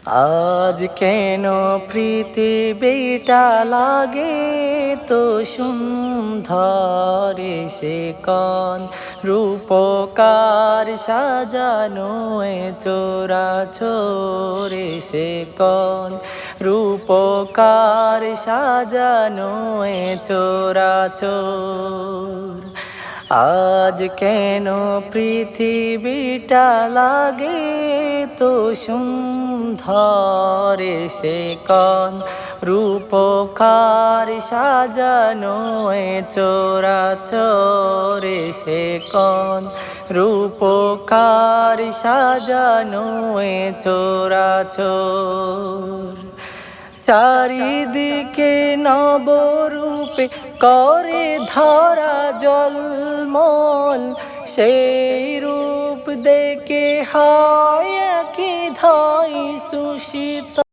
আজ কেন পৃথিবীটা লাগে তো সুন্দর, সে কোন রূপকার সাজানো এ চরাচরে, সে কোন রূপকার সাজানো এ চরাচর। আজ কেন পৃথিবীটা লাগে তো সুন্দর, সে কোন রূপকার সাজানো এ চরাচরে, সে কোন রূপকার সাজানো এ চরাচর। চারিদিকে নবরূপে করে ধরা জলমল, সেই রূপ দেখে হয় কি ধাই সুশীতল।